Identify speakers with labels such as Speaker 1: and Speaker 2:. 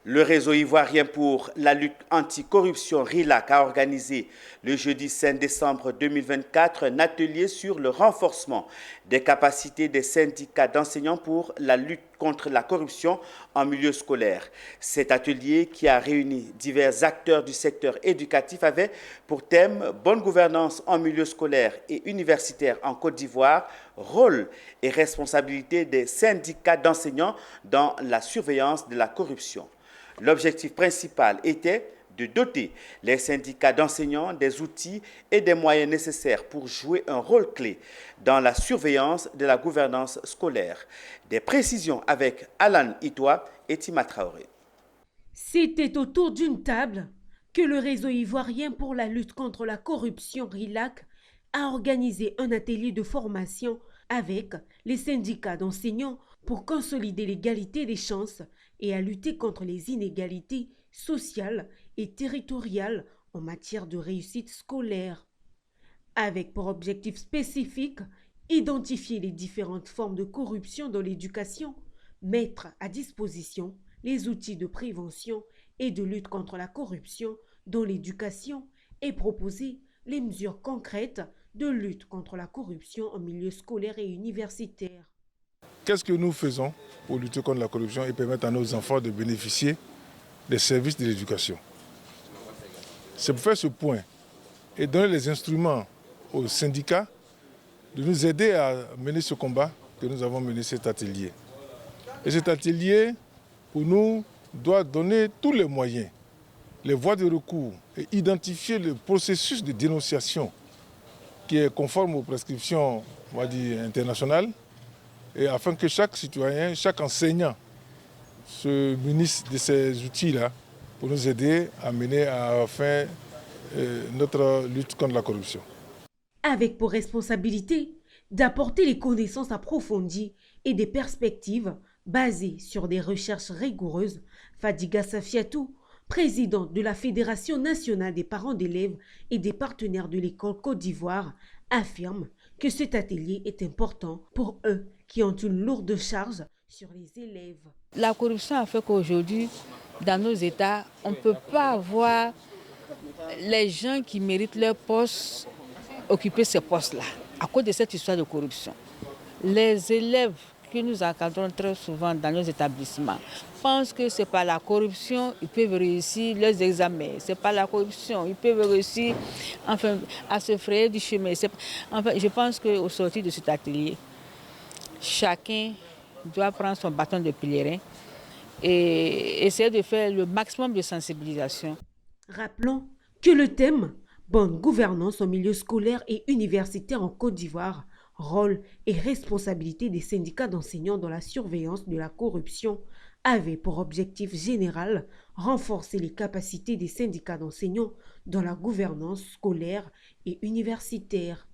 Speaker 1: Le réseau ivoirien pour la lutte anticorruption RILAC a organisé le jeudi 5 décembre 2024 un atelier sur le renforcement des capacités des syndicats d'enseignants pour la lutte contre la corruption en milieu scolaire. Cet atelier, qui a réuni divers acteurs du secteur éducatif, avait pour thème bonne gouvernance en milieu scolaire et universitaire en Côte d'Ivoire, rôle et responsabilité des syndicats d'enseignants dans la surveillance de la corruption. L'objectif principal était de doter les syndicats d'enseignants des outils et des moyens nécessaires pour jouer un rôle clé dans la surveillance de la gouvernance scolaire. Des précisions avec Alan Itoa et Tima Traoré.
Speaker 2: C'était autour d'une table que le réseau ivoirien pour la lutte contre la corruption RILAC a organisé un atelier de formation avec les syndicats d'enseignants pour consolider l'égalité des chances et à lutter contre les inégalités sociales et territoriales en matière de réussite scolaire. Avec pour objectif spécifique identifier les différentes formes de corruption dans l'éducation, mettre à disposition les outils de prévention et de lutte contre la corruption dans l'éducation et proposer les mesures concrètes de lutte contre la corruption en milieu scolaire et universitaire.
Speaker 3: Qu'est-ce que nous faisons pour lutter contre la corruption et permettre à nos enfants de bénéficier des services de l'éducation? C'est pour faire ce point et donner les instruments aux syndicats de nous aider à mener ce combat que nous avons mené cet atelier. Et cet atelier, pour nous, doit donner tous les moyens, les voies de recours et identifier le processus de dénonciation qui est conforme aux prescriptions, on va dire, internationales, et afin que chaque citoyen, chaque enseignant se munisse de ces outils-là pour nous aider à mener à fin notre lutte contre la corruption.
Speaker 2: Avec pour responsabilité d'apporter les connaissances approfondies et des perspectives basées sur des recherches rigoureuses, Fadiga Safiatou, présidente de la Fédération nationale des parents d'élèves et des partenaires de l'école Côte d'Ivoire, affirme que cet atelier est important pour eux qui ont une lourde charge sur les élèves.
Speaker 4: La corruption a fait qu'aujourd'hui, dans nos États, on ne peut pas avoir les gens qui méritent leur poste occuper ces postes-là à cause de cette histoire de corruption. Les élèves que nous encadrons très souvent dans nos établissements pensent que c'est par la corruption qu'ils peuvent réussir leurs examens. C'est par la corruption ils peuvent réussir à se frayer du chemin. Je pense qu'au sortir de cet atelier, chacun doit prendre son bâton de pèlerin et essayer de faire le maximum de sensibilisation.
Speaker 2: Rappelons que le thème « Bonne gouvernance en milieu scolaire et universitaire en Côte d'Ivoire » rôle et responsabilité des syndicats d'enseignants dans la surveillance de la corruption avait pour objectif général renforcer les capacités des syndicats d'enseignants dans la gouvernance scolaire et universitaire.